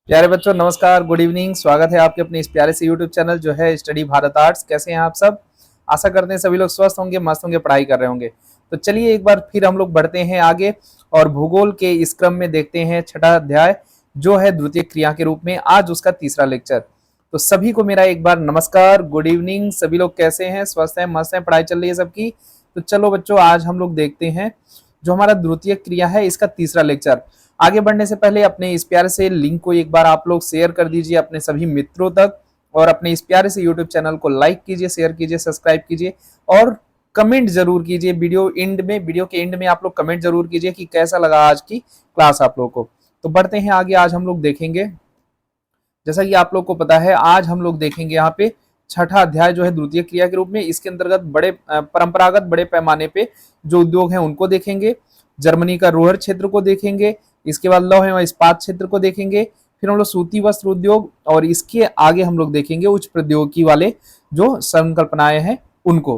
प्यारे बच्चों, नमस्कार, गुड इवनिंग। स्वागत है आपके अपने इस प्यारे से यूट्यूब चैनल जो है स्टडी भारत आर्ट्स। कैसे हैं आप सब? आशा करते हैं सभी लोग स्वस्थ होंगे, मस्त होंगे, पढ़ाई कर रहे होंगे। तो चलिए एक बार फिर हम लोग बढ़ते हैं आगे और भूगोल के इस क्रम में देखते हैं छठा अध्याय जो है द्वितीय क्रिया के रूप में, आज उसका तीसरा लेक्चर। तो सभी को मेरा एक बार नमस्कार, गुड इवनिंग। सभी लोग कैसे हैं? स्वस्थ हैं, मस्त हैं, पढ़ाई चल रही है सबकी? तो चलो बच्चों, आज हम लोग देखते हैं जो हमारा द्वितीय क्रिया है इसका तीसरा लेक्चर। आगे बढ़ने से पहले अपने इस प्यारे से लिंक को एक बार आप लोग शेयर कर दीजिए अपने सभी मित्रों तक, और अपने इस प्यारे से यूट्यूब चैनल को लाइक कीजिए, शेयर कीजिए, सब्सक्राइब कीजिए और कमेंट जरूर कीजिए। वीडियो के एंड में आप लोग कमेंट जरूर कीजिए कि कैसा लगा आज की क्लास आप लोग को। तो बढ़ते हैं आगे। आज हम लोग देखेंगे, जैसा कि आप लोग को पता है, आज हम लोग देखेंगे यहाँ पे छठा अध्याय जो है द्वितीय क्रिया के रूप में। इसके अंतर्गत परंपरागत बड़े पैमाने पे जो उद्योग हैं उनको देखेंगे। जर्मनी का रोहर क्षेत्र को देखेंगे, इसके बाद लौह एवं इस्पात क्षेत्र को देखेंगे, फिर हम लोग सूती वस्त्र उद्योग, और इसके आगे हम लोग देखेंगे उच्च प्रौद्योगिकी वाले जो संकल्पनाएं हैं उनको।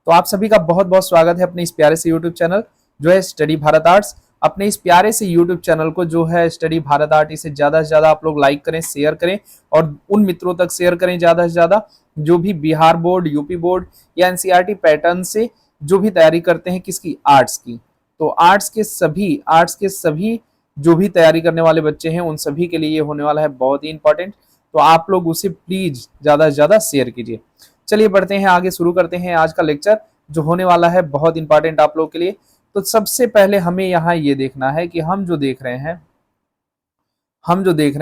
तो आप सभी का बहुत बहुत स्वागत है अपने इस प्यारे से यूट्यूब चैनल जो है स्टडी भारत आर्ट्स। अपने इस प्यारे से यूट्यूब चैनल को जो है स्टडी भारत आर्ट, इसे ज्यादा से ज्यादा आप लोग लाइक करें, शेयर करें और उन मित्रों तक शेयर करें ज्यादा से ज्यादा जो भी बिहार बोर्ड, यूपी बोर्ड या एनसीईआरटी पैटर्न से जो भी तैयारी करते हैं, किसकी, आर्ट्स की। तो आर्ट्स के सभी जो भी तैयारी करने वाले बच्चे हैं उन सभी के लिए ये होने वाला है बहुत ही इंपॉर्टेंट। तो आप लोग उसे प्लीज ज्यादा से ज्यादा शेयर कीजिए। चलिए बढ़ते हैं आगे, शुरू करते हैं आज का लेक्चर जो होने वाला है बहुत इंपॉर्टेंट आप लोग के लिए। तो सबसे पहले हमें यहाँ ये देखना है कि हम जो देख रहे हैं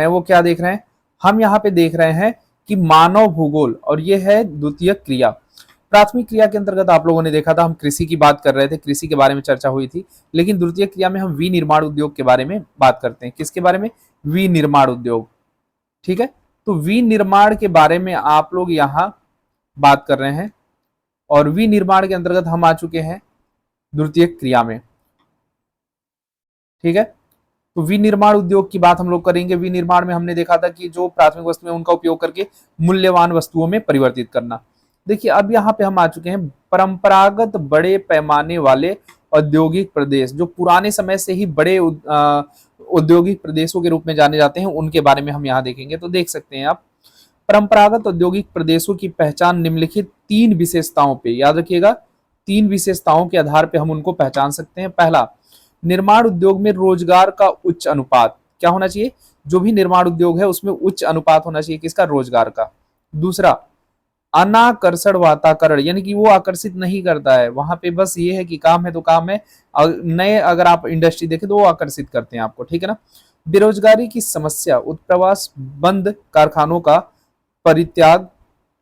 वो क्या देख रहे हैं। हम यहाँ पे देख रहे हैं कि मानव भूगोल, और ये है द्वितीय क्रिया। प्राथमिक क्रिया के अंतर्गत आप लोगों ने देखा था, हम कृषि की बात कर रहे थे, कृषि के बारे में चर्चा हुई थी। लेकिन द्वितीय क्रिया में हम विनिर्माण उद्योग के बारे में बात करते हैं। किसके बारे में? विनिर्माण उद्योग। ठीक है, तो विनिर्माण के बारे में आप लोग यहाँ बात कर रहे हैं, और विनिर्माण के अंतर्गत हम आ चुके हैं द्वितीय क्रिया में। ठीक है, तो विनिर्माण उद्योग की बात हम लोग करेंगे। विनिर्माण में हमने देखा था कि जो प्राथमिक वस्तुएं उनका उपयोग करके मूल्यवान वस्तुओं में परिवर्तित करना। देखिए अब यहाँ पे हम आ चुके हैं परंपरागत बड़े पैमाने वाले औद्योगिक प्रदेश, जो पुराने समय से ही बड़े औद्योगिक प्रदेशों के रूप में जाने जाते हैं, उनके बारे में हम यहाँ देखेंगे। तो देख सकते हैं आप, परंपरागत औद्योगिक प्रदेशों की पहचान निम्नलिखित तीन विशेषताओं पे, याद रखिएगा, तीन विशेषताओं के आधार पे हम उनको पहचान सकते हैं। पहला, निर्माण उद्योग में रोजगार का उच्च अनुपात। क्या होना चाहिए? जो भी निर्माण उद्योग है उसमें उच्च अनुपात होना चाहिए, किसका? रोजगार का। दूसरा, अनाकर्षण वातावरण, यानी कि वो आकर्षित नहीं करता है, वहां पे बस ये है कि काम है तो काम है। नए अगर आप इंडस्ट्री देखें तो वो आकर्षित करते हैं आपको, ठीक है ना। बेरोजगारी की समस्या, उत्प्रवास, बंद कारखानों का परित्याग,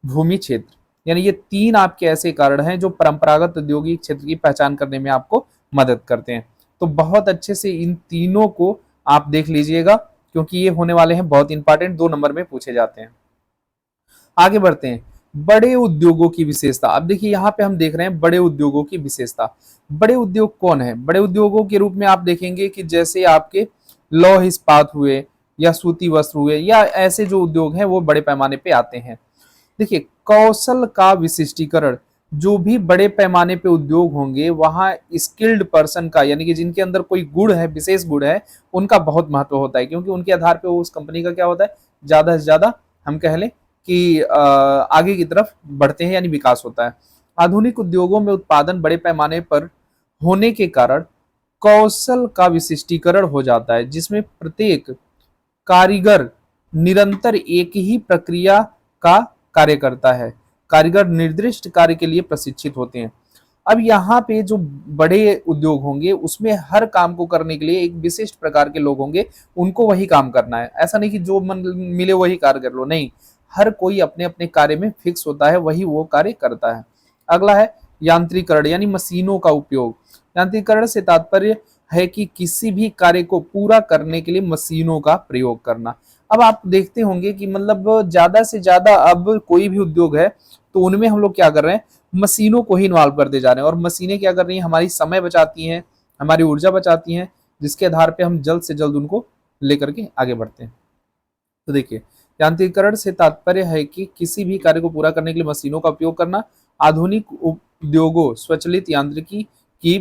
भूमि क्षेत्र, यानी ये तीन आपके ऐसे कारण हैं जो परंपरागत औद्योगिक क्षेत्र की पहचान करने में आपको मदद करते हैं। तो बहुत अच्छे से इन तीनों को आप देख लीजिएगा, क्योंकि ये होने वाले हैं बहुत इंपॉर्टेंट, 2 नंबर में पूछे जाते हैं। आगे बढ़ते हैं, बड़े उद्योगों की विशेषता। अब देखिए यहाँ पे हम देख रहे हैं बड़े उद्योगों की विशेषता। बड़े उद्योग कौन है? बड़े उद्योगों के रूप में आप देखेंगे कि जैसे आपके लौह इस्पात हुए या सूती वस्त्र हुए, या ऐसे जो उद्योग हैं वो बड़े पैमाने पे आते हैं। देखिए, कौशल का विशिष्टीकरण, जो भी बड़े पैमाने पे उद्योग होंगे वहां स्किल्ड पर्सन का, यानी कि जिनके अंदर कोई गुण है, विशेष गुण है, उनका बहुत महत्व होता है, क्योंकि उनके आधार पे उस कंपनी का क्या होता है, ज्यादा से ज्यादा हम कह लें कि आगे की तरफ बढ़ते हैं, यानी विकास होता है। आधुनिक उद्योगों में उत्पादन बड़े पैमाने पर होने के कारण कौशल का विशिष्टीकरण हो जाता है, जिसमें प्रत्येक कारीगर निरंतर एक ही प्रक्रिया का कार्य करता है। कारीगर निर्दिष्ट कार्य के लिए प्रशिक्षित होते हैं। अब यहाँ पे जो बड़े उद्योग होंगे उसमें हर काम को करने के लिए एक विशिष्ट प्रकार के लोग होंगे, उनको वही काम करना है। ऐसा नहीं कि जो मन मिले वही कार्य कर लो, नहीं, हर कोई अपने अपने कार्य में फिक्स होता है, वही वो कार्य करता है। अगला है यांत्रिकरण, यानी मशीनों का उपयोग। यांत्रिकरण से तात्पर्य है कि किसी भी कार्य को पूरा करने के लिए मशीनों का प्रयोग करना। अब आप देखते होंगे कि मतलब ज्यादा से ज्यादा अब कोई भी उद्योग है तो उनमें हम लोग क्या कर रहे हैं, मशीनों को ही इन्वॉल्व करते जा रहे हैं। और मशीनें क्या कर रही हैं, हमारी समय बचाती हैं, हमारी ऊर्जा बचाती हैं, जिसके आधार पे हम जल्द से जल्द उनको लेकर के आगे बढ़ते हैं। तो देखिए, यांत्रिकरण से तात्पर्य है कि किसी भी कार्य को पूरा करने के लिए मशीनों का उपयोग करना। आधुनिक उद्योगों स्वचालित यांत्रिकी की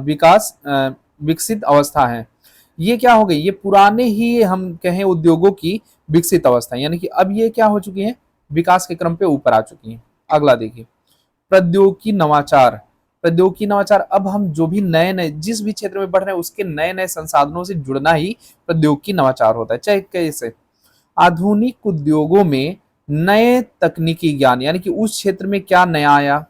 विकास विकसित अवस्था है। ये क्या हो गई, ये पुराने ही हम कहें उद्योगों की विकसित अवस्था, यानी कि अब ये क्या हो चुकी है, विकास के क्रम पे ऊपर आ चुकी है। अगला देखिए, प्रौद्योगिकी नवाचार। प्रौद्योगिकी नवाचार, अब हम जो भी नए नए जिस भी क्षेत्र में बढ़ रहे हैं उसके नए नए संसाधनों से जुड़ना ही प्रौद्योगिकी नवाचार होता है। चाहे कैसे, आधुनिक उद्योगों में नए तकनीकी ज्ञान, यानी कि उस क्षेत्र में क्या नया आया,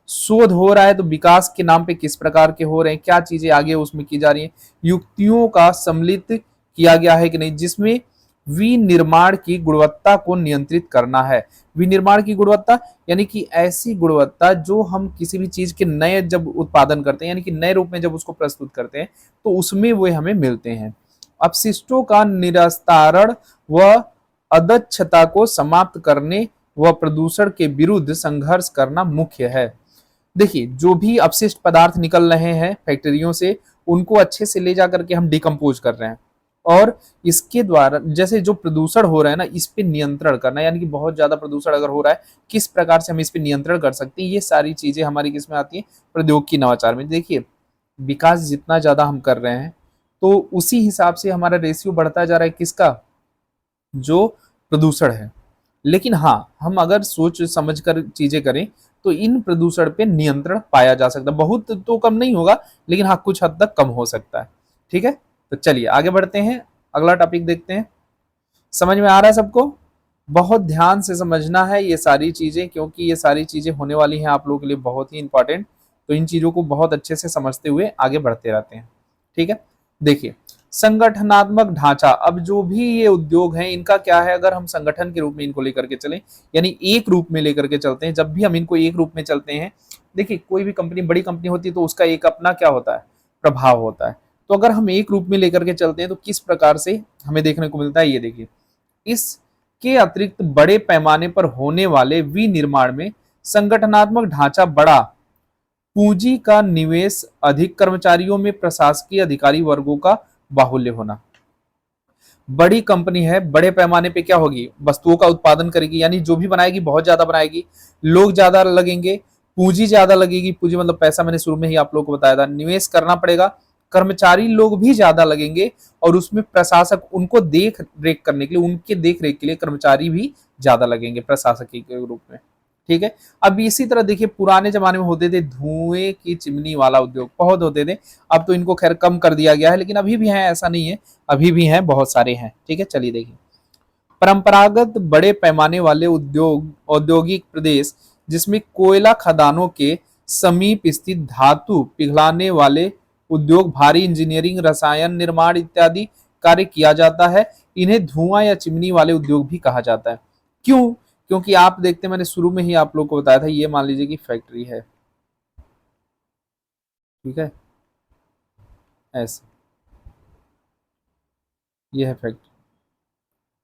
शोध हो रहा है तो विकास के नाम पे किस प्रकार के हो रहे हैं, क्या चीजें आगे उसमें की जा रही हैं, युक्तियों का सम्मिलित किया गया है कि नहीं, जिसमें विनिर्माण की गुणवत्ता को नियंत्रित करना है। विनिर्माण की गुणवत्ता यानी कि ऐसी गुणवत्ता जो हम किसी भी चीज के नए जब उत्पादन करते हैं, यानी कि नए रूप में जब उसको प्रस्तुत करते हैं तो उसमें वो हमें मिलते हैं। अपशिष्टों का निस्तारण व अदक्षता को समाप्त करने व प्रदूषण के विरुद्ध संघर्ष करना मुख्य है। देखिए, जो भी अपशिष्ट पदार्थ निकल रहे हैं फैक्ट्रियों से, उनको अच्छे से ले जाकर के हम डिकम्पोज कर रहे हैं, और इसके द्वारा जैसे जो प्रदूषण हो रहा है ना, इस पे नियंत्रण करना, यानी कि बहुत ज्यादा प्रदूषण अगर हो रहा है, किस प्रकार से हम इस पे नियंत्रण कर सकते हैं, ये सारी चीजें हमारी किसमें आती है, प्रौद्योगिकी नवाचार में। देखिए, विकास जितना ज्यादा हम कर रहे हैं तो उसी हिसाब से हमारा रेशियो बढ़ता जा रहा है, किसका, जो प्रदूषण है। लेकिन हाँ, हम अगर सोच समझ कर चीजें करें तो इन प्रदूषण पे नियंत्रण पाया जा सकता है। बहुत तो कम नहीं होगा, लेकिन हाँ कुछ हद तक कम हो सकता है। ठीक है, तो चलिए आगे बढ़ते हैं, अगला टॉपिक देखते हैं। समझ में आ रहा है सबको? बहुत ध्यान से समझना है ये सारी चीजें, क्योंकि ये सारी चीजें होने वाली हैं आप लोगों के लिए बहुत ही इंपॉर्टेंट। तो इन चीजों को बहुत अच्छे से समझते हुए आगे बढ़ते रहते हैं। ठीक है, देखिए, संगठनात्मक ढांचा। अब जो भी ये उद्योग हैं इनका क्या है, अगर हम संगठन के रूप में इनको लेकर के चलें, यानी एक रूप में लेकर के चलते हैं, जब भी हम इनको एक रूप में चलते हैं, देखिए कोई भी कंपनी बड़ी कंपनी होती है तो उसका एक अपना क्या होता है, प्रभाव होता है। तो अगर हम एक रूप में लेकर के चलते हैं तो किस प्रकार से हमें देखने को मिलता है, ये देखिए, इसके अतिरिक्त बड़े पैमाने पर होने वाले विनिर्माण में संगठनात्मक ढांचा बड़ा, पूंजी का निवेश अधिक, कर्मचारियों में प्रशासकीय अधिकारी वर्गों का बाहुल्य होना। बड़ी कंपनी है, बड़े पैमाने पे क्या होगी, वस्तुओं का उत्पादन करेगी, यानी जो भी बनाएगी बहुत ज्यादा बनाएगी, लोग ज्यादा लगेंगे, पूंजी ज्यादा लगेगी, पूंजी मतलब पैसा, मैंने शुरू में ही आप लोगों को बताया था, निवेश करना पड़ेगा, कर्मचारी लोग भी ज्यादा लगेंगे, और उसमें प्रशासक, उनको देख रेख करने के लिए, उनके देख रेख के लिए कर्मचारी भी ज्यादा लगेंगे प्रशासकी के रूप में। ठीक है, अब इसी तरह देखिए, पुराने जमाने में होते थे धुएं की चिमनी वाला उद्योग, बहुत होते थे। अब तो इनको खैर कम कर दिया गया है, लेकिन अभी भी है, ऐसा नहीं है, अभी भी हैं, बहुत सारे हैं। ठीक है, चलिए देखिए, परंपरागत बड़े पैमाने वाले उद्योग, औद्योगिक प्रदेश जिसमें कोयला खदानों के समीप स्थित धातु पिघलाने वाले उद्योग, भारी इंजीनियरिंग, रसायन निर्माण इत्यादि कार्य किया जाता है, इन्हें धुआं या चिमनी वाले उद्योग भी कहा जाता है। क्यों? क्योंकि आप देखते हैं, मैंने शुरू में ही आप लोग को बताया था, ये मान लीजिए कि फैक्ट्री है, ठीक है, ऐसे, ये है फैक्ट्री।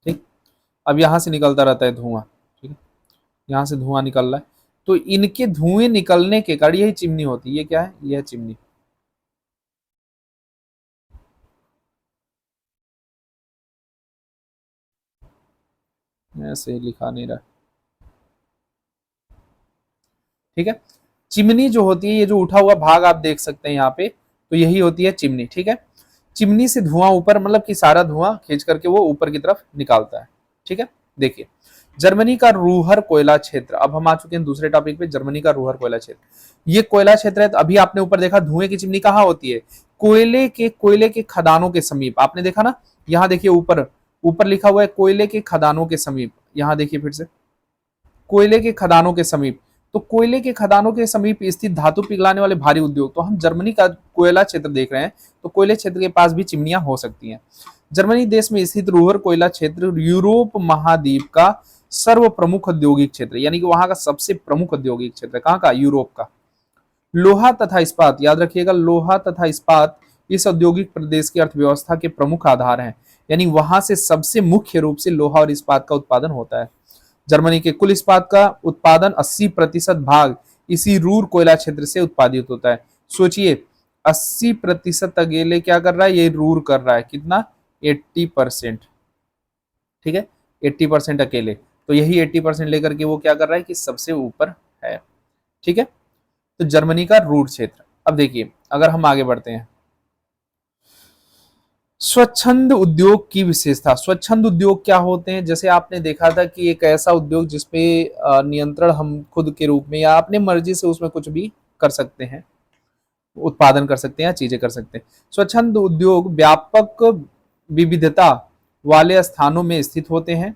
ठीक, अब यहां से निकलता रहता है धुआं, ठीक है, यहाँ से धुआं निकल रहा है, तो इनके धुएं निकलने के कारण यही चिमनी होती है। ये क्या है, ये है चिमनी। ऐसे ही लिखा नहीं रहा, ठीक है। चिमनी जो होती है, ये जो उठा हुआ भाग आप देख सकते हैं यहाँ पे, तो यही होती है चिमनी। ठीक है, चिमनी से धुआं ऊपर, मतलब कि सारा धुआं खींच करके वो ऊपर की तरफ निकालता है। ठीक है, देखिए, जर्मनी का रूहर कोयला क्षेत्र। अब हम आ चुके हैं दूसरे टॉपिक पे, जर्मनी का रूहर कोयला क्षेत्र। ये कोयला क्षेत्र है, तो अभी आपने ऊपर देखा धुएं की चिमनी कहाँ होती है, कोयले के खदानों के समीप। आपने देखा ना, यहाँ देखिए ऊपर, ऊपर लिखा हुआ है कोयले के खदानों के समीप। यहाँ देखिए फिर से, कोयले के खदानों के समीप, तो कोयले के खदानों के समीप स्थित धातु पिघलाने वाले भारी उद्योग। तो हम जर्मनी का कोयला क्षेत्र देख रहे हैं, तो कोयले क्षेत्र के पास भी चिमनियां हो सकती हैं। जर्मनी देश में स्थित रूहर कोयला क्षेत्र यूरोप महाद्वीप का सर्व प्रमुख औद्योगिक क्षेत्र, यानी कि वहां का सबसे प्रमुख औद्योगिक क्षेत्र, कहाँ का, यूरोप का। लोहा तथा इस्पात, याद रखिएगा, लोहा तथा इस्पात इस औद्योगिक प्रदेश की अर्थव्यवस्था के प्रमुख आधार हैं, यानी वहां से सबसे मुख्य रूप से लोहा और इस्पात का उत्पादन होता है। जर्मनी के कुल इस्पात का उत्पादन 80% भाग इसी रूर कोयला क्षेत्र से उत्पादित होता है। सोचिए, 80% अकेले क्या कर रहा है, ये रूर कर रहा है, कितना, 80%। ठीक है, 80% अकेले, तो यही 80% लेकर के वो क्या कर रहा है कि सबसे ऊपर है। ठीक है, तो जर्मनी का रूर क्षेत्र। अब देखिए, अगर हम आगे बढ़ते हैं, स्वच्छंद उद्योग की विशेषता। स्वच्छंद उद्योग क्या होते हैं? जैसे आपने देखा था कि एक ऐसा उद्योग जिसपे नियंत्रण हम खुद के रूप में या अपने मर्जी से उसमें कुछ भी कर सकते हैं, उत्पादन कर सकते हैं या चीजें कर सकते हैं। स्वच्छंद उद्योग व्यापक विविधता वाले स्थानों में स्थित होते हैं।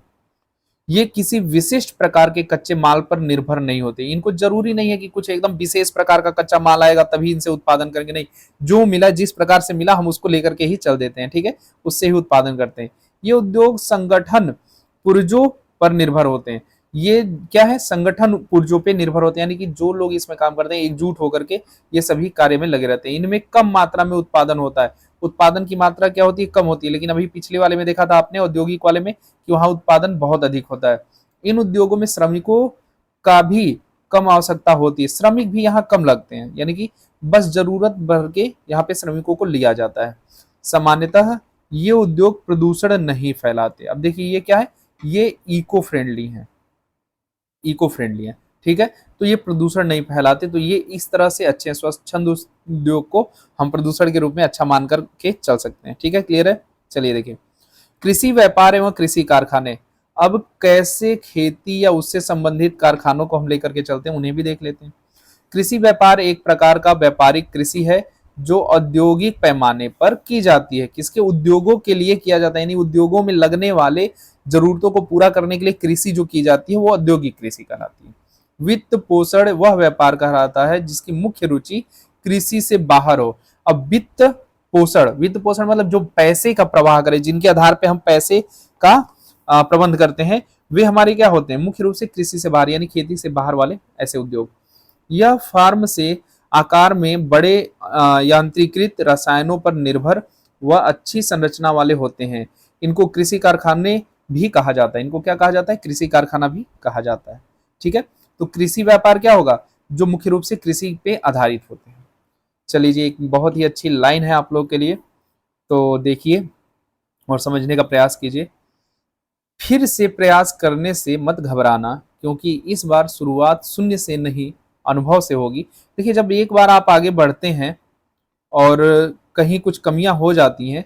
ये किसी विशिष्ट प्रकार के कच्चे माल पर निर्भर नहीं होते। इनको जरूरी नहीं है कि कुछ एकदम विशेष प्रकार का कच्चा माल आएगा तभी इनसे उत्पादन करेंगे, नहीं, जो मिला जिस प्रकार से मिला हम उसको लेकर के ही चल देते हैं, ठीक है, उससे ही उत्पादन करते हैं। ये उद्योग संगठन पुर्जों पर निर्भर होते हैं। ये क्या है? संगठन पुर्जों पे निर्भर होते हैं, यानी कि जो लोग इसमें काम करते हैं एकजुट होकर के ये सभी कार्य में लगे रहते हैं। इनमें कम मात्रा में उत्पादन होता है। उत्पादन की मात्रा क्या होती है? कम होती है। लेकिन अभी पिछले वाले में देखा था आपने, औद्योगिक वाले में, कि वहां उत्पादन बहुत अधिक होता है। इन उद्योगों में श्रमिकों का भी कम आवश्यकता होती है। श्रमिक भी यहाँ कम लगते हैं, यानी कि बस जरूरत भर के यहाँ पे श्रमिकों को लिया जाता है। सामान्यतः ये उद्योग प्रदूषण नहीं फैलाते। अब देखिए ये क्या है? ये इको फ्रेंडली है, इको फ्रेंडली है, ठीक है। तो ये प्रदूषण नहीं फैलाते, तो ये इस तरह से अच्छे हैं। स्वच्छंद उद्योग को हम प्रदूषण के रूप में अच्छा मान करके चल सकते हैं, ठीक है, क्लियर है। चलिए देखिए, कृषि व्यापार एवं कृषि कारखाने। अब कैसे खेती या उससे संबंधित कारखानों को हम लेकर के चलते हैं, उन्हें भी देख लेते हैं। कृषि व्यापार एक प्रकार का व्यापारिक कृषि है जो औद्योगिक पैमाने पर की जाती है। किसके? उद्योगों के लिए किया जाता है, यानी उद्योगों में लगने वाले जरूरतों को पूरा करने के लिए कृषि जो की जाती है वो औद्योगिक कृषि कहलाती है। वित्त पोषण वह व्यापार कहलाता है जिसकी मुख्य रुचि कृषि से बाहर हो। अब वित्त पोषण, वित्त पोषण मतलब जो पैसे का प्रवाह करे, जिनके आधार पे हम पैसे का प्रबंध करते हैं, वे हमारे क्या होते हैं? मुख्य रूप से कृषि से बाहर, यानी खेती से बाहर वाले ऐसे उद्योग। यह फार्म से आकार में बड़े यांत्रिकृत रसायनों पर निर्भर व अच्छी संरचना वाले होते हैं। इनको कृषि कारखाने भी कहा जाता है। इनको क्या कहा जाता है? कृषि कारखाना भी कहा जाता है, ठीक है। तो कृषि व्यापार क्या होगा? जो मुख्य रूप से कृषि पे आधारित होते हैं। चलिए जी, एक बहुत ही अच्छी लाइन है आप लोग के लिए, तो देखिए और समझने का प्रयास कीजिए। फिर से प्रयास करने से मत घबराना, क्योंकि इस बार शुरुआत शून्य से नहीं अनुभव से होगी। देखिए, जब एक बार आप आगे बढ़ते हैं और कहीं कुछ कमियां हो जाती हैं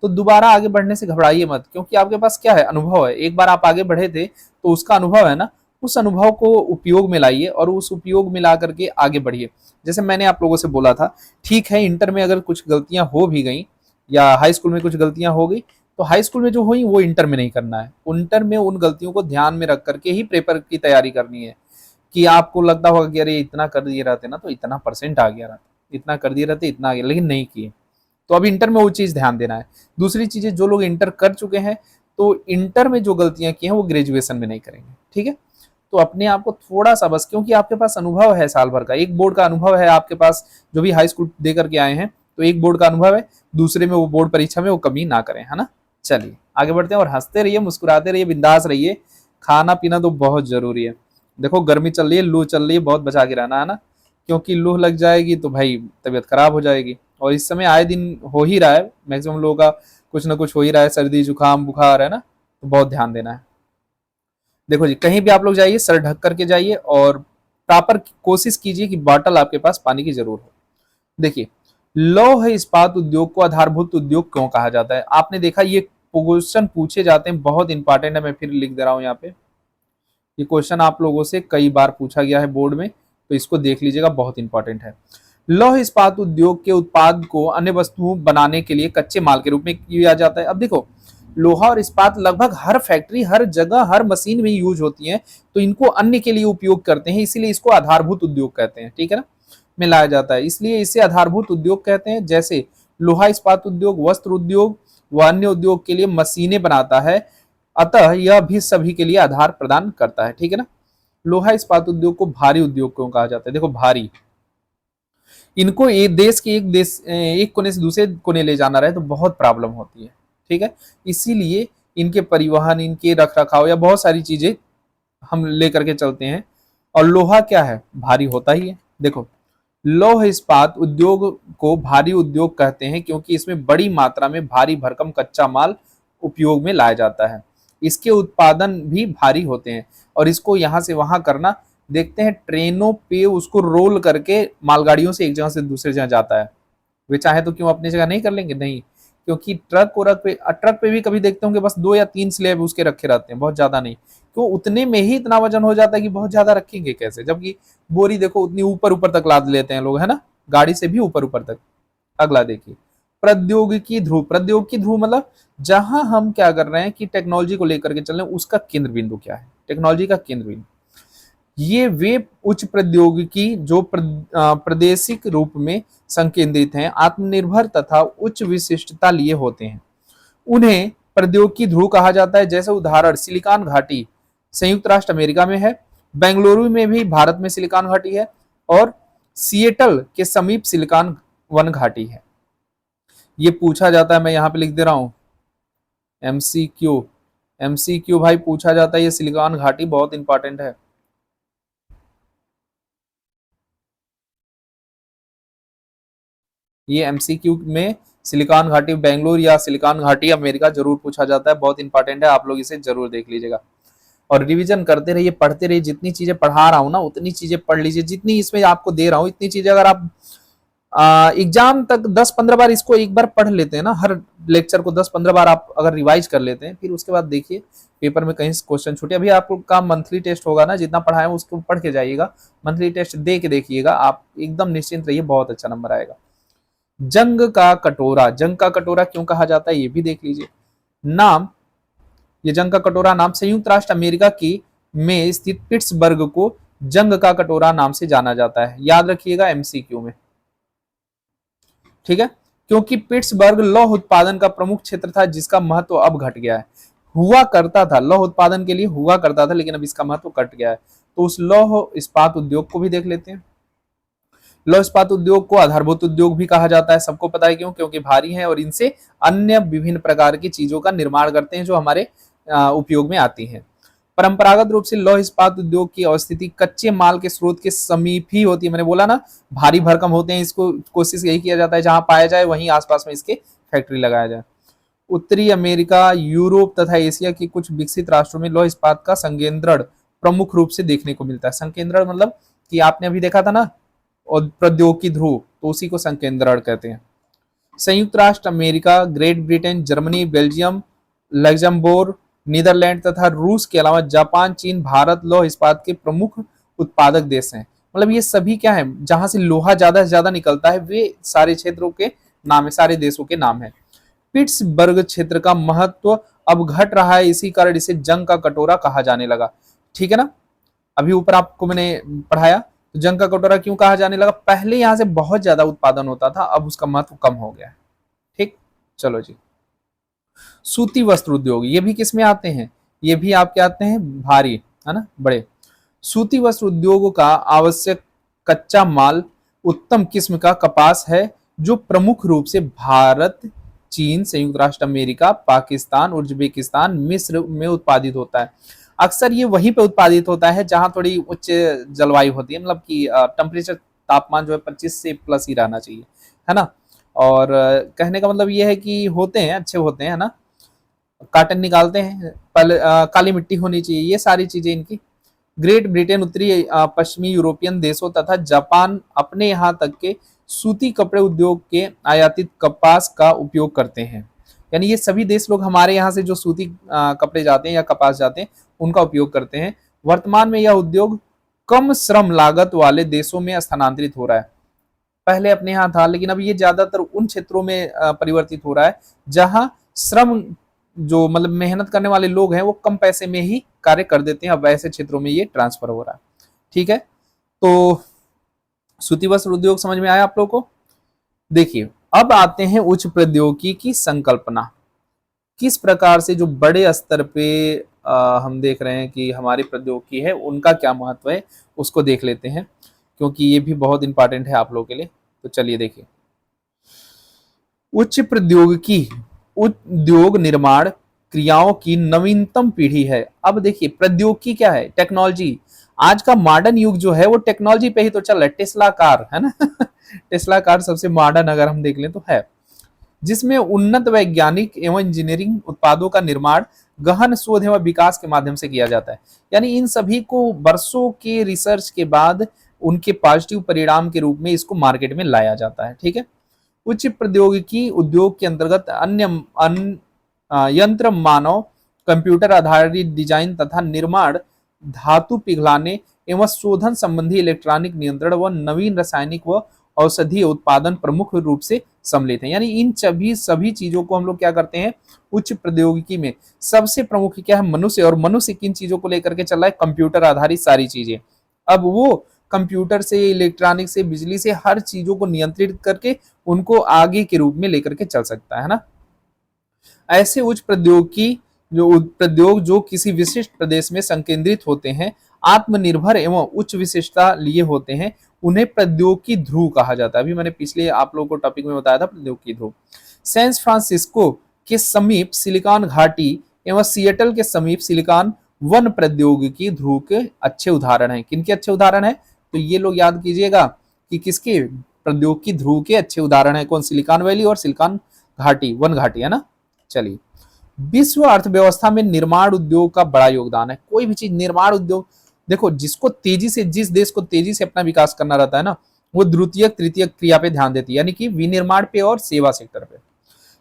तो दोबारा आगे बढ़ने से घबराइए मत, क्योंकि आपके पास क्या है? अनुभव है। एक बार आप आगे बढ़े थे तो उसका अनुभव है ना, उस अनुभव को उपयोग में लाइए और उस उपयोग में ला करके आगे बढ़िए। जैसे मैंने आप लोगों से बोला था, ठीक है, इंटर में अगर कुछ गलतियां हो भी गई या हाई स्कूल में कुछ गलतियां हो गई, तो हाई स्कूल में जो हुई वो इंटर में नहीं करना है। इंटर में उन गलतियों को ध्यान में रख करके ही पेपर की तैयारी करनी है। कि आपको लगता होगा कि अरे इतना कर दिए रहते ना तो इतना परसेंट आ गया रहता, इतना कर दिए रहते इतना आ गया, लेकिन नहीं किए। तो अब इंटर में वो चीज ध्यान देना है। दूसरी चीजें, जो लोग इंटर कर चुके हैं तो इंटर में जो गलतियां की हैं वो ग्रेजुएशन में नहीं करेंगे, ठीक है। तो अपने आप को थोड़ा सा बस, क्योंकि आपके पास अनुभव है साल भर का, एक बोर्ड का अनुभव है आपके पास, जो भी हाई स्कूल दे करके आए हैं तो एक बोर्ड का अनुभव है, दूसरे में वो बोर्ड परीक्षा में वो कमी ना करें, है ना। चलिए आगे बढ़ते हैं और हंसते रहिए, मुस्कुराते रहिए, बिंदास रहिए। खाना पीना तो बहुत जरूरी है। देखो गर्मी चल रही है, लू चल रही है, बहुत बचा के रहना है ना, क्योंकि लू लग जाएगी तो भाई तबीयत खराब हो जाएगी। और इस समय आए दिन हो ही रहा है, मैक्सिमम लोगों का कुछ ना कुछ हो ही रहा है, सर्दी जुकाम बुखार, है ना, तो बहुत ध्यान देना है। देखो जी, कहीं भी आप लोग जाइए सर ढक करके जाइए और प्रॉपर कोशिश कीजिए कि बॉटल आपके पास पानी की जरूर हो। देखिए, लौह इस्पात उद्योग को आधारभूत उद्योग क्यों कहा जाता है? आपने देखा ये क्वेश्चन पूछे जाते हैं, बहुत इंपॉर्टेंट है, मैं फिर लिख दे रहा हूं यहाँ पे। ये क्वेश्चन आप लोगों से कई बार पूछा गया है बोर्ड में, तो इसको देख लीजिएगा, बहुत इंपॉर्टेंट है। लौह इस्पात उद्योग के उत्पाद को अन्य वस्तुओं बनाने के लिए कच्चे माल के रूप में किया जाता है। अब देखो, लोहा और इस्पात लगभग हर फैक्ट्री, हर जगह, हर मशीन में यूज होती है, तो इनको अन्य के लिए उपयोग करते हैं, इसीलिए इसको आधारभूत उद्योग कहते हैं, ठीक है ना, में लाया जाता है, इसलिए इसे आधारभूत उद्योग कहते हैं। जैसे लोहा इस्पात उद्योग वस्त्र उद्योग व अन्य उद्योग के लिए मशीनें बनाता है, अतः यह भी सभी के लिए आधार प्रदान करता है, ठीक है ना। लोहा इस्पात उद्योग को भारी उद्योग क्यों कहा जाता है? देखो भारी, इनको एक देश के एक कोने से दूसरे कोने ले जाना रहे तो बहुत प्रॉब्लम होती है, ठीक है। इसीलिए इनके परिवहन, इनके रख रखाव या बहुत सारी चीजें हम लेकर के चलते हैं। और लोहा क्या है? भारी होता ही है। देखो, लौह इस्पात उद्योग को भारी उद्योग कहते हैं क्योंकि इसमें बड़ी मात्रा में भारी भरकम कच्चा माल उपयोग में लाया जाता है। इसके उत्पादन भी भारी होते हैं और इसको यहाँ से वहां करना, देखते हैं ट्रेनों पे उसको रोल करके मालगाड़ियों से एक जगह से दूसरी जगह जाता है। वे चाहे तो क्यों अपनी जगह नहीं कर लेंगे? नहीं, क्योंकि ट्रक पे भी कभी देखते होंगे बस 2 या 3 स्लैब उसके रखे रहते हैं, बहुत ज्यादा नहीं। तो उतने में ही इतना वजन हो जाता है कि बहुत ज्यादा रखेंगे कैसे, जबकि बोरी देखो उतनी ऊपर ऊपर तक लाद लेते हैं लोग, है ना, गाड़ी से भी ऊपर ऊपर तक। अगला देखिए, प्रौद्योगिकी ध्रुव मतलब जहां हम क्या कर रहे हैं कि टेक्नोलॉजी को लेकर के चल रहे हैं, उसका केंद्र बिंदु क्या है, टेक्नोलॉजी का केंद्र बिंदु। ये वे उच्च प्रौद्योगिकी जो प्रादेशिक रूप में संकेंद्रित हैं, आत्मनिर्भर तथा उच्च विशिष्टता लिए होते हैं, उन्हें प्रौद्योगिकी ध्रुव कहा जाता है। जैसे उदाहरण सिलिकॉन घाटी संयुक्त राष्ट्र अमेरिका में है, बेंगलुरु में भी भारत में सिलिकॉन घाटी है, और सिएटल के समीप सिलिकॉन वन घाटी है। ये पूछा जाता है, मैं यहाँ पे लिख दे रहा हूँ एमसीक्यू, एमसीक्यू भाई पूछा जाता है, ये सिलिकॉन घाटी बहुत इंपॉर्टेंट है। ये एमसीक्यू में सिलिकॉन घाटी बेंगलुरु या सिलिकॉन घाटी अमेरिका जरूर पूछा जाता है, बहुत इंपॉर्टेंट है, आप लोग इसे जरूर देख लीजिएगा और रिवीजन करते रहिए, पढ़ते रहिए। जितनी चीजें पढ़ा रहा हूं ना उतनी चीजें पढ़ लीजिए, जितनी इसमें आपको दे रहा हूं इतनी चीजें अगर आप एग्जाम तक 10-15 बार इसको एक बार पढ़ लेते हैं ना, हर लेक्चर को 10-15 बार आप अगर रिवाइज कर लेते हैं, फिर उसके बाद देखिए पेपर में कहीं क्वेश्चन छूटे। अभी आपका मंथली टेस्ट होगा ना, जितना पढ़ाए उसको पढ़ के जाइएगा, मंथली टेस्ट दे के देखिएगा, आप एकदम निश्चिंत रहिए, बहुत अच्छा नंबर आएगा। जंग का कटोरा, जंग का कटोरा क्यों कहा जाता है ये भी देख लीजिए। नाम, ये जंग का कटोरा नाम संयुक्त राष्ट्र अमेरिका की में स्थित पिट्सबर्ग को जंग का कटोरा नाम से जाना जाता है, याद रखिएगा एमसीक्यू में, ठीक है। क्योंकि पिट्सबर्ग लौह उत्पादन का प्रमुख क्षेत्र था, जिसका महत्व अब घट गया है। हुआ करता था, लौह उत्पादन के लिए हुआ करता था, लेकिन अब इसका महत्व घट गया है। तो उस लौह इस्पात उद्योग को भी देख लेते हैं। लौह इस्पात उद्योग को आधारभूत उद्योग भी कहा जाता है, सबको पता है क्यों, क्योंकि भारी है और इनसे अन्य विभिन्न प्रकार की चीजों का निर्माण करते हैं जो हमारे उपयोग में आती हैं। परंपरागत रूप से लौह इस्पात उद्योग की अवस्थिति कच्चे माल के स्रोत के समीप ही होती है। मैंने बोला ना, भारी भरकम होते हैं, इसको कोशिश यही किया जाता है जहां पाया जाए वहीं आसपास में इसके फैक्ट्री लगाया जाए। उत्तरी अमेरिका, यूरोप तथा एशिया के कुछ विकसित राष्ट्रों में लौह इस्पात का संकेंद्रण प्रमुख रूप से देखने को मिलता है। संकेंद्रण मतलब कि आपने अभी देखा था ना, और प्रौद्योगिकी ध्रुव, तो उसी को संकेंद्रण कहते हैं। संयुक्त राष्ट्र America, Great Britain, Germany, Belgium, Luxembourg, Netherland तथा रूस के अलावा जापान, चीन, भारत लौह इस्पात के प्रमुख उत्पादक देश हैं। मतलब ये सभी क्या है, जहां से लोहा ज्यादा से ज्यादा निकलता है, वे सारे क्षेत्रों के नाम है, सारे देशों के नाम है। पिट्सबर्ग क्षेत्र का महत्व अब घट रहा है, इसी कारण इसे जंग का कटोरा कहा जाने लगा, ठीक है ना। अभी ऊपर आपको मैंने पढ़ाया, तो जंग का कटोरा क्यों कहा जाने लगा, पहले यहां से बहुत ज्यादा उत्पादन होता था, अब उसका महत्व कम हो गया है, ठीक। चलो जी, सूती वस्त्र उद्योग, ये भी किस में आते हैं, ये भी आपके आते हैं भारी, है ना, बड़े। सूती वस्त्र उद्योग का आवश्यक कच्चा माल उत्तम किस्म का कपास है, जो प्रमुख रूप से भारत, चीन, संयुक्त राष्ट्र अमेरिका, पाकिस्तान, उज्बेकिस्तान, मिस्र में उत्पादित होता है। अक्सर ये वहीं पे उत्पादित होता है जहां थोड़ी उच्च जलवायु होती है, मतलब कि टेम्परेचर, तापमान जो है 25 से प्लस ही रहना चाहिए, है ना। और कहने का मतलब ये है कि होते हैं, अच्छे होते हैं, है ना। काटन निकालते हैं, काली मिट्टी होनी चाहिए, ये सारी चीजें इनकी। ग्रेट ब्रिटेन, उत्तरी पश्चिमी यूरोपियन देशों तथा जापान अपने यहाँ तक के सूती कपड़े उद्योग के आयातित कपास का उपयोग करते हैं। यानी ये सभी देश लोग हमारे यहाँ से जो सूती कपड़े जाते हैं या कपास जाते हैं उनका उपयोग करते हैं। वर्तमान में यह उद्योग कम श्रम लागत वाले देशों में स्थानांतरित हो रहा है। पहले अपने यहाँ था, लेकिन अब ये ज्यादातर उन क्षेत्रों में परिवर्तित हो रहा है जहां श्रम, जो मतलब मेहनत करने वाले लोग हैं, वो कम पैसे में ही कार्य कर देते हैं। अब ऐसे क्षेत्रों में ये ट्रांसफर हो रहा है, ठीक है। तो सूती वस्त्र उद्योग समझ में आया आप लोगों को। देखिए, अब आते हैं उच्च प्रौद्योगिकी की संकल्पना, किस प्रकार से जो बड़े स्तर पे हम देख रहे हैं कि हमारी प्रौद्योगिकी है, उनका क्या महत्व है, उसको देख लेते हैं, क्योंकि ये भी बहुत इंपॉर्टेंट है आप लोगों के लिए। तो चलिए देखिए, उच्च प्रौद्योगिकी उद्योग निर्माण क्रियाओं की नवीनतम पीढ़ी है। अब देखिए, प्रौद्योगिकी क्या है, टेक्नोलॉजी। आज का मॉडर्न युग जो है वो टेक्नोलॉजी पे ही तो चल रहा है। टेस्ला कार, है ना टेस्ला कार सबसे मॉडर्न अगर हम देख लें तो है, जिसमें उन्नत वैज्ञानिक एवं इंजीनियरिंग उत्पादों का निर्माण गहन शोध एवं विकास के माध्यम से किया जाता है। यानी इन सभी को वर्षों के रिसर्च के बाद उनके पॉजिटिव परिणाम के रूप में इसको मार्केट में लाया जाता है, ठीक है। उच्च प्रौद्योगिकी उद्योग के अंतर्गत यंत्र मानव कंप्यूटर आधारित डिजाइन तथा निर्माण, धातु पिघलाने एवं शोधन संबंधी इलेक्ट्रॉनिक नियंत्रण व नवीन रासायनिक व औषधीय उत्पादन प्रमुख रूप से सम्मिलित है। यानी इन सभी चीजों को हम लोग क्या करते हैं, उच्च प्रौद्योगिकी में सबसे प्रमुख क्या है, मनुष्य। और मनुष्य किन चीजों को लेकर के चल रहा है, कंप्यूटर आधारित सारी चीजें। अब वो कंप्यूटर से, इलेक्ट्रॉनिक से, बिजली से हर चीजों को नियंत्रित करके उनको आगे के रूप में लेकर के चल सकता है ना। ऐसे उच्च प्रौद्योगिक जो किसी विशिष्ट प्रदेश में संकेंद्रित होते हैं, आत्मनिर्भर एवं उच्च विशेषता लिए होते हैं, उन्हें प्रौद्योगिकी ध्रुव कहा जाता है। अभी मैंने पिछले आप लोगों को टॉपिक में बताया था प्रौद्योगिकी ध्रुव। सैन फ्रांसिस्को के समीप सिलिकॉन घाटी एवं सिएटल के समीप सिलिकॉन वन प्रौद्योगिकी ध्रुव के अच्छे उदाहरण हैं। किनके अच्छे उदाहरण हैं, तो ये लोग याद कीजिएगा कि किसके, प्रौद्योगिकी ध्रुव के अच्छे उदाहरण है कौन, सिलिकॉन वैली और सिलिकॉन घाटी, वन घाटी है ना। चलिए, विश्व अर्थव्यवस्था में निर्माण उद्योग का बड़ा योगदान है। कोई भी चीज निर्माण उद्योग, देखो जिसको तेजी से, जिस देश को तेजी से अपना विकास करना रहता है ना, वो द्वितीयक तृतीयक क्रिया पे ध्यान देती है, यानी कि विनिर्माण पे और सेवा सेक्टर पे।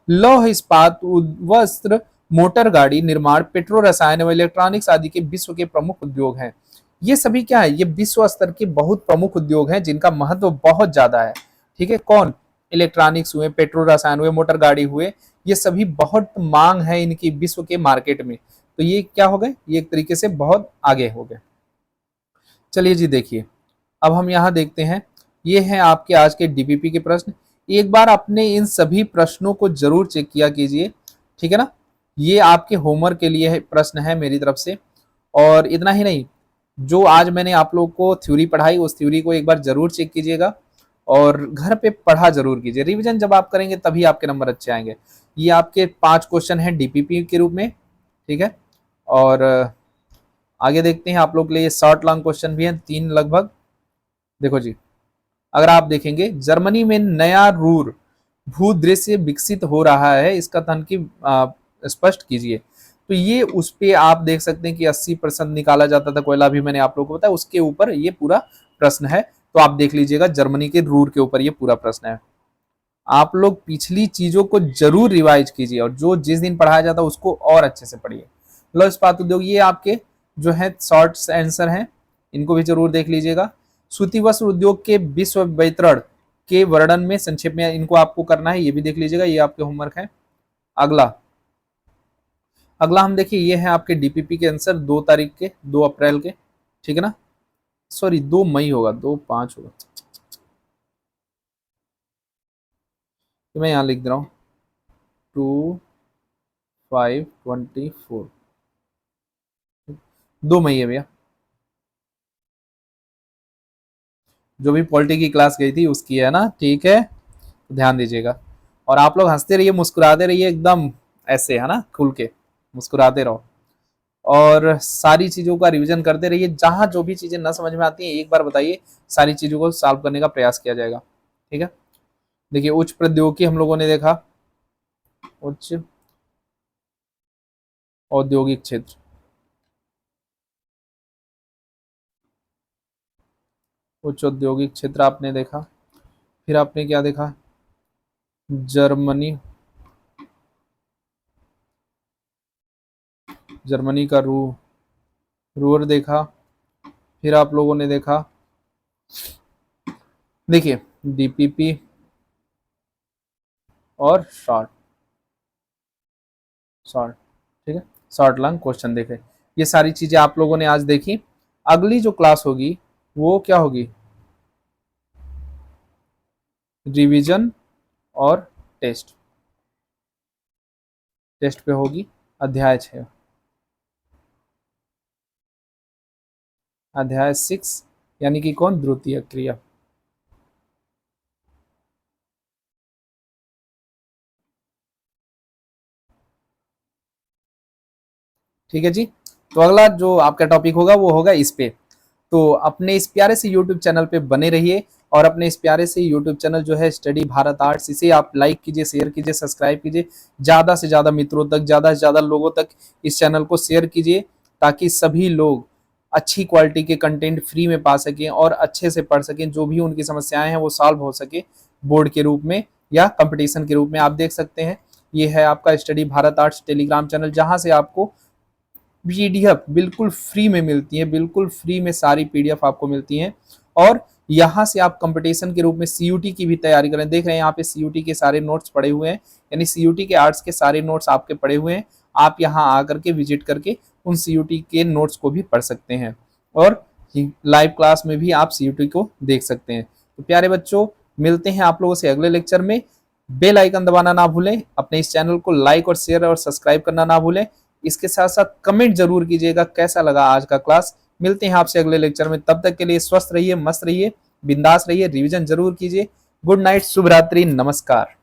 लौह इस्पात, वस्त्र, मोटर गाड़ी निर्माण, पेट्रो रसायन व इलेक्ट्रॉनिक्स आदि के विश्व के प्रमुख उद्योग हैं। ये सभी क्या है, ये विश्व स्तर के बहुत प्रमुख उद्योग हैं जिनका महत्व बहुत ज्यादा है। ठीक है, कौन, इलेक्ट्रॉनिक्स हुए, पेट्रो रसायन हुए, मोटर गाड़ी हुए, ये सभी बहुत मांग है इनकी विश्व के मार्केट में। तो ये क्या हो गए, ये एक तरीके से बहुत आगे हो गए। चलिए जी देखिए, अब हम यहाँ देखते हैं, ये हैं आपके आज के डीपीपी के प्रश्न। एक बार अपने इन सभी प्रश्नों को जरूर चेक किया कीजिए, ठीक है ना। ये आपके होमवर्क के लिए प्रश्न है मेरी तरफ से। और इतना ही नहीं, जो आज मैंने आप लोग को थ्योरी पढ़ाई, उस थ्योरी को एक बार जरूर चेक कीजिएगा और घर पे पढ़ा जरूर कीजिए। रिवीजन जब आप करेंगे तभी आपके नंबर अच्छे आएंगे। ये आपके 5 क्वेश्चन हैं डीपीपी के रूप में, ठीक है। और आगे देखते हैं, आप लोग के लिए शॉर्ट लॉन्ग क्वेश्चन भी हैं 3 लगभग। देखो जी, अगर आप देखेंगे, जर्मनी में नया रूर भूदृश्य विकसित हो रहा है, इसका तनकी स्पष्ट कीजिए। तो ये उस पे आप देख सकते हैं कि 80% निकाला जाता था कोयला, भी मैंने आप लोगों को बताया, उसके ऊपर ये पूरा प्रश्न है। तो आप देख लीजिएगा, जर्मनी के रूर के ऊपर ये पूरा प्रश्न है। आप लोग पिछली चीजों को जरूर रिवाइज कीजिए और जो जिस दिन पढ़ाया जाता है उसको और अच्छे से पढ़िए। लौह इस्पात उद्योग, ये आपके जो है शॉर्ट आंसर हैं, इनको भी जरूर देख लीजिएगा। सूती वस्त्र उद्योग के विश्व वितरण के वर्णन में संक्षेप में इनको आपको करना है, ये भी देख लीजिएगा, ये आपके होमवर्क है। अगला अगला हम देखिए, ये है आपके डीपीपी के आंसर 2 तारीख के, 2 अप्रैल के, ठीक है ना। सॉरी 2 मई होगा, 2/5 होगा, तो मैं यहाँ लिख दे रहा हूँ 2/5/24, 2 मई है भैया। जो भी पॉलिटी की क्लास गई थी उसकी है ना, ठीक है, ध्यान दीजिएगा। और आप लोग हंसते रहिए, मुस्कुराते रहिए, एकदम ऐसे है ना, खुल के मुस्कुराते रहो और सारी चीजों का रिवीजन करते रहिए। जहां जो भी चीजें ना समझ में आती हैं एक बार बताइए, सारी चीजों को सॉल्व करने का प्रयास किया जाएगा, ठीक है। देखिए, उच्च प्रौद्योगिकी हम लोगों ने देखा, उच्च औद्योगिक क्षेत्र, उच्च औद्योगिक क्षेत्र आपने देखा। फिर आपने क्या देखा, जर्मनी, जर्मनी का रूर देखा। फिर आप लोगों ने देखा, देखिए डीपीपी और शॉर्ट, ठीक है, शॉर्ट लॉन्ग क्वेश्चन देखे। ये सारी चीजें आप लोगों ने आज देखी। अगली जो क्लास होगी वो क्या होगी, रिवीजन और टेस्ट पे होगी। अध्याय 6, अध्याय 6, यानी कि कौन, द्वितीय क्रिया। ठीक है जी। तो अगला जो आपका टॉपिक होगा वो होगा इस पे। तो अपने इस प्यारे से यूट्यूब चैनल पे बने रहिए और अपने इस प्यारे से यूट्यूब चैनल जो है स्टडी भारत आर्ट्स, इसे आप लाइक कीजिए, शेयर कीजिए, सब्सक्राइब कीजिए, ज़्यादा से ज़्यादा मित्रों तक, ज़्यादा से ज़्यादा लोगों तक इस चैनल को शेयर कीजिए, ताकि सभी लोग अच्छी क्वालिटी के कंटेंट फ्री में पा सकें और अच्छे से पढ़ सकें, जो भी उनकी समस्याएं हैं वो सॉल्व हो सके बोर्ड के रूप में। या कंपटीशन के रूप में आप देख सकते हैं। ये है आपका study Bharat arts Telegram channel, जहां से आपको पीडीएफ बिल्कुल फ्री में मिलती है, बिल्कुल फ्री में सारी पीडीएफ आपको मिलती हैं। और यहाँ से आप कंपटीशन के रूप में सीयूटी की भी तैयारी करें। देख रहे हैं यहाँ पे सीयूटी के सारे नोट्स पड़े हुए हैं, यानी सीयूटी के आर्ट्स के सारे नोट्स आपके पड़े हुए हैं। आप यहाँ आकर के विजिट करके उन सीयूटी के नोट्स को भी पढ़ सकते हैं और लाइव क्लास में भी आप सीयूटी को देख सकते हैं। तो प्यारे बच्चों, मिलते हैं आप लोगों से अगले लेक्चर में। बेल आइकन दबाना ना भूलें, अपने इस चैनल को लाइक और शेयर और सब्सक्राइब करना ना भूलें। इसके साथ साथ कमेंट जरूर कीजिएगा कैसा लगा आज का क्लास। मिलते हैं आपसे अगले लेक्चर में, तब तक के लिए स्वस्थ रहिए, मस्त रहिए, बिंदास रहिए, रिवीजन जरूर कीजिए। गुड नाइट, शुभ रात्रि, नमस्कार।